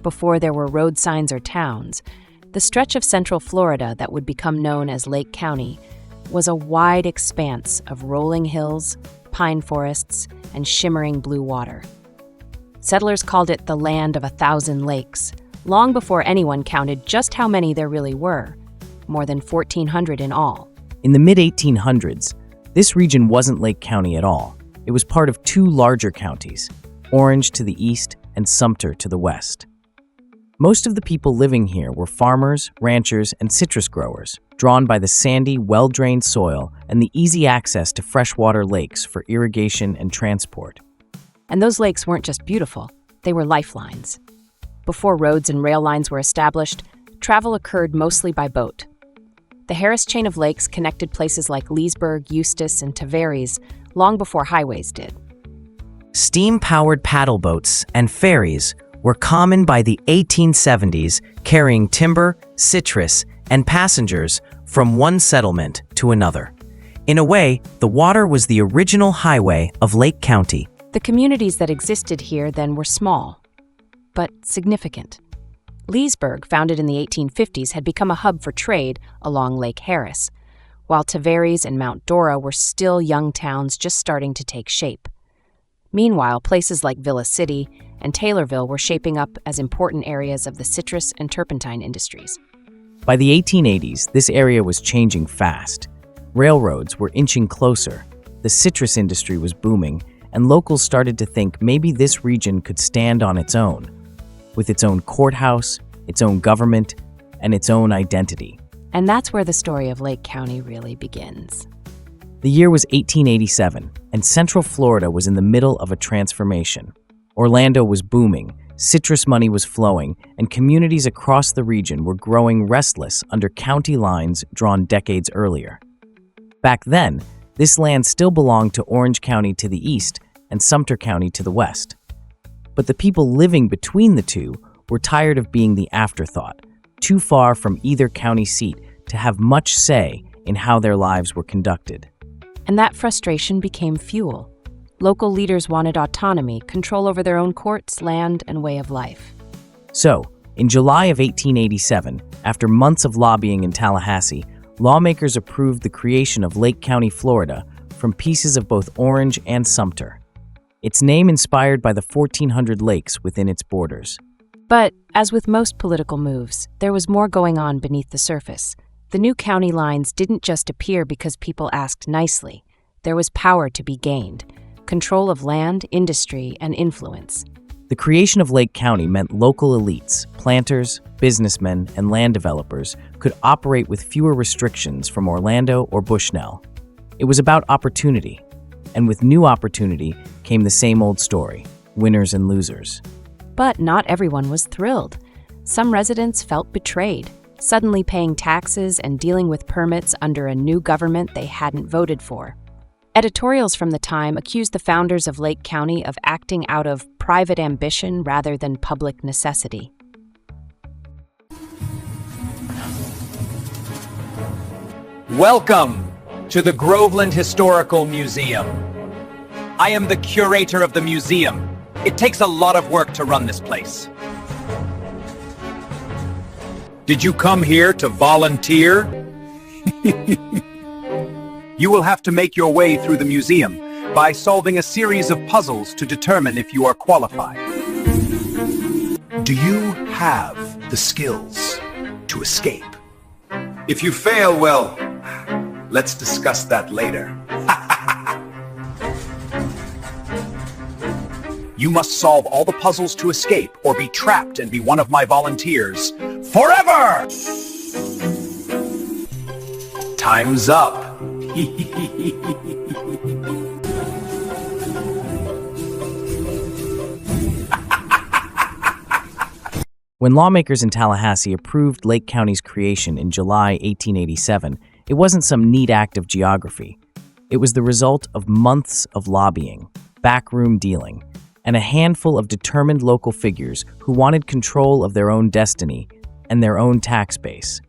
before there were road signs or towns, the stretch of central Florida that would become known as Lake County was a wide expanse of rolling hills, pine forests, and shimmering blue water. Settlers called it the land of 1,000 lakes, long before anyone counted just how many there really were, more than 1,400 in all. In the mid-1800s, this region wasn't Lake County at all. It was part of two larger counties, Orange to the east and Sumter to the west. Most of the people living here were farmers, ranchers, and citrus growers, drawn by the sandy, well-drained soil and the easy access to freshwater lakes for irrigation and transport. And those lakes weren't just beautiful, they were lifelines. Before roads and rail lines were established, travel occurred mostly by boat. The Harris Chain of lakes connected places like Leesburg, Eustis, and Tavares long before highways did. Steam-powered paddle boats and ferries were common by the 1870s, carrying timber, citrus, and passengers from one settlement to another. In a way, the water was the original highway of Lake County. The communities that existed here then were small, but significant. Leesburg, founded in the 1850s, had become a hub for trade along Lake Harris, while Tavares and Mount Dora were still young towns just starting to take shape. Meanwhile, places like Villa City and Taylorville were shaping up as important areas of the citrus and turpentine industries. By the 1880s, this area was changing fast. Railroads were inching closer, the citrus industry was booming, and locals started to think maybe this region could stand on its own, with its own courthouse, its own government, and its own identity. And that's where the story of Lake County really begins. The year was 1887, and Central Florida was in the middle of a transformation. Orlando was booming, citrus money was flowing, and communities across the region were growing restless under county lines drawn decades earlier. Back then, this land still belonged to Orange County to the east and Sumter County to the west. But the people living between the two were tired of being the afterthought, too far from either county seat to have much say in how their lives were conducted. And that frustration became fuel. Local leaders wanted autonomy, control over their own courts, land, and way of life. So, in July of 1887, after months of lobbying in Tallahassee, lawmakers approved the creation of Lake County, Florida, from pieces of both Orange and Sumter. Its name inspired by the 1,400 lakes within its borders. But, as with most political moves, there was more going on beneath the surface. The new county lines didn't just appear because people asked nicely. There was power to be gained, control of land, industry, and influence. The creation of Lake County meant local elites, planters, businessmen, and land developers could operate with fewer restrictions from Orlando or Bushnell. It was about opportunity, and with new opportunity came the same old story, winners and losers. But not everyone was thrilled. Some residents felt betrayed, suddenly paying taxes and dealing with permits under a new government they hadn't voted for. Editorials from the time accused the founders of Lake County of acting out of private ambition rather than public necessity. Welcome to the Groveland Historical Museum. I am the curator of the museum. It takes a lot of work to run this place. Did you come here to volunteer? You will have to make your way through the museum by solving a series of puzzles to determine if you are qualified. Do you have the skills to escape? If you fail, well, let's discuss that later. You must solve all the puzzles to escape or be trapped and be one of my volunteers forever! Time's up. When lawmakers in Tallahassee approved Lake County's creation in July 1887, it wasn't some neat act of geography. It was the result of months of lobbying, backroom dealing, and a handful of determined local figures who wanted control of their own destiny and their own tax base.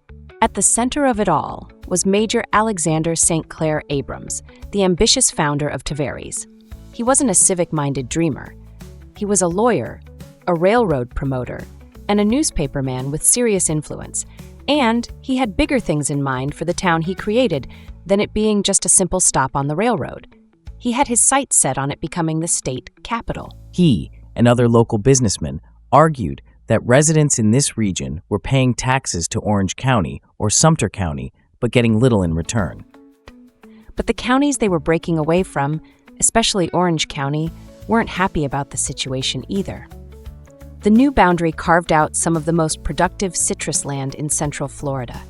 At the center of it all was Major Alexander St. Clair Abrams, the ambitious founder of Tavares. He wasn't a civic-minded dreamer. He was a lawyer, a railroad promoter, and a newspaperman with serious influence. And he had bigger things in mind for the town he created than it being just a simple stop on the railroad. He had his sights set on it becoming the state capital. He and other local businessmen argued that residents in this region were paying taxes to Orange County or Sumter County, but getting little in return. But the counties they were breaking away from, especially Orange County, weren't happy about the situation either. The new boundary carved out some of the most productive citrus land in Central Florida.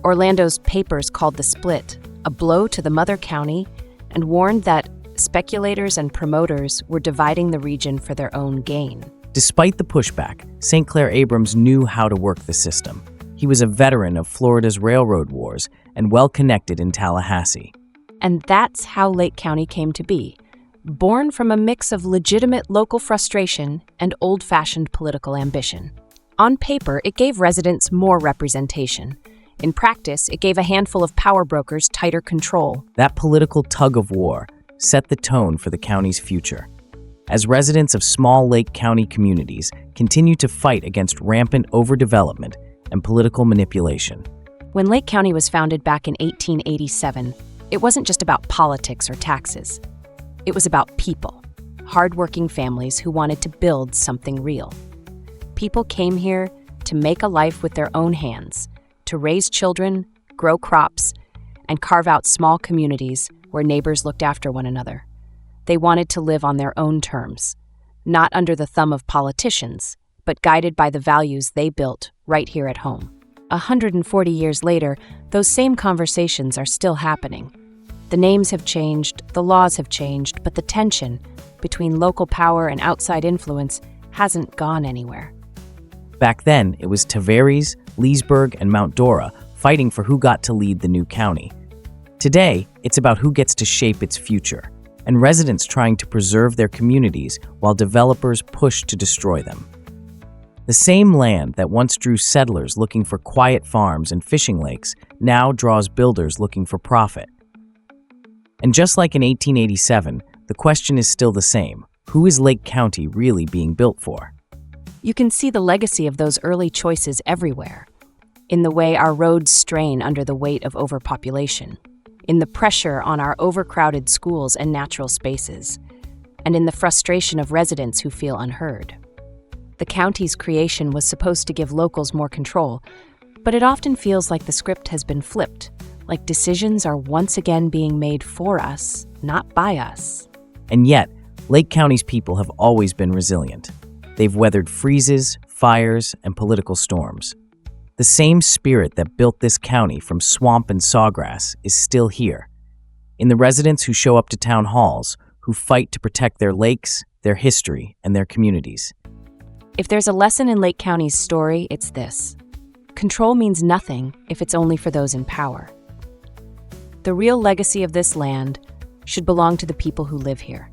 Orlando's papers called the split a blow to the mother county and warned that speculators and promoters were dividing the region for their own gain. Despite the pushback, St. Clair Abrams knew how to work the system. He was a veteran of Florida's railroad wars and well-connected in Tallahassee. And that's how Lake County came to be, born from a mix of legitimate local frustration and old-fashioned political ambition. On paper, it gave residents more representation. In practice, it gave a handful of power brokers tighter control. That political tug-of-war set the tone for the county's future. As residents of small Lake County communities continue to fight against rampant overdevelopment and political manipulation. When Lake County was founded back in 1887, it wasn't just about politics or taxes. It was about people, hardworking families who wanted to build something real. People came here to make a life with their own hands, to raise children, grow crops, and carve out small communities where neighbors looked after one another. They wanted to live on their own terms, not under the thumb of politicians, but guided by the values they built right here at home. 140 years later, those same conversations are still happening. The names have changed, the laws have changed, but the tension between local power and outside influence hasn't gone anywhere. Back then, it was Tavares, Leesburg, and Mount Dora fighting for who got to lead the new county. Today, it's about who gets to shape its future, and residents trying to preserve their communities while developers push to destroy them. The same land that once drew settlers looking for quiet farms and fishing lakes now draws builders looking for profit. And just like in 1887, the question is still the same. Who is Lake County really being built for? You can see the legacy of those early choices everywhere. In the way our roads strain under the weight of overpopulation, in the pressure on our overcrowded schools and natural spaces, and in the frustration of residents who feel unheard. The county's creation was supposed to give locals more control, but it often feels like the script has been flipped, like decisions are once again being made for us, not by us. And yet, Lake County's people have always been resilient. They've weathered freezes, fires, and political storms. The same spirit that built this county from swamp and sawgrass is still here, in the residents who show up to town halls, who fight to protect their lakes, their history, and their communities. If there's a lesson in Lake County's story, it's this. Control means nothing if it's only for those in power. The real legacy of this land should belong to the people who live here,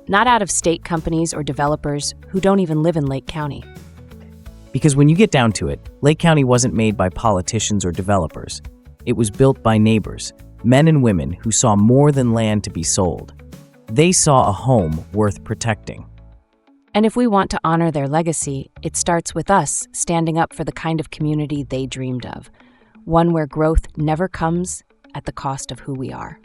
not out-of-state companies or developers who don't even live in Lake County. Because when you get down to it, Lake County wasn't made by politicians or developers. It was built by neighbors, men and women who saw more than land to be sold. They saw a home worth protecting. And if we want to honor their legacy, it starts with us standing up for the kind of community they dreamed of, one where growth never comes at the cost of who we are.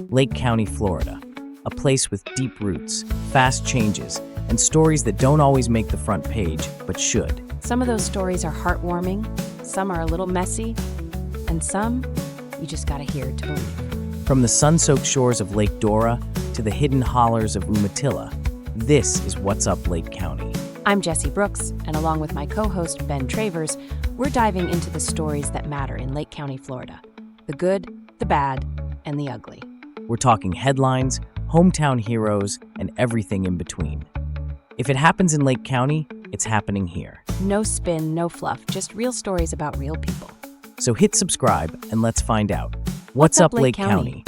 Lake County, Florida, a place with deep roots, fast changes, and stories that don't always make the front page, but should. Some of those stories are heartwarming, some are a little messy, and some you just gotta hear to believe. From the sun-soaked shores of Lake Dora to the hidden hollers of Umatilla, this is What's Up Lake County. I'm Jessie Brooks, and along with my co-host Ben Travers, we're diving into the stories that matter in Lake County, Florida. The good, the bad, and the ugly. We're talking headlines, hometown heroes, and everything in between. If it happens in Lake County, it's happening here. No spin, no fluff, just real stories about real people. So hit subscribe and let's find out. What's up, Lake County?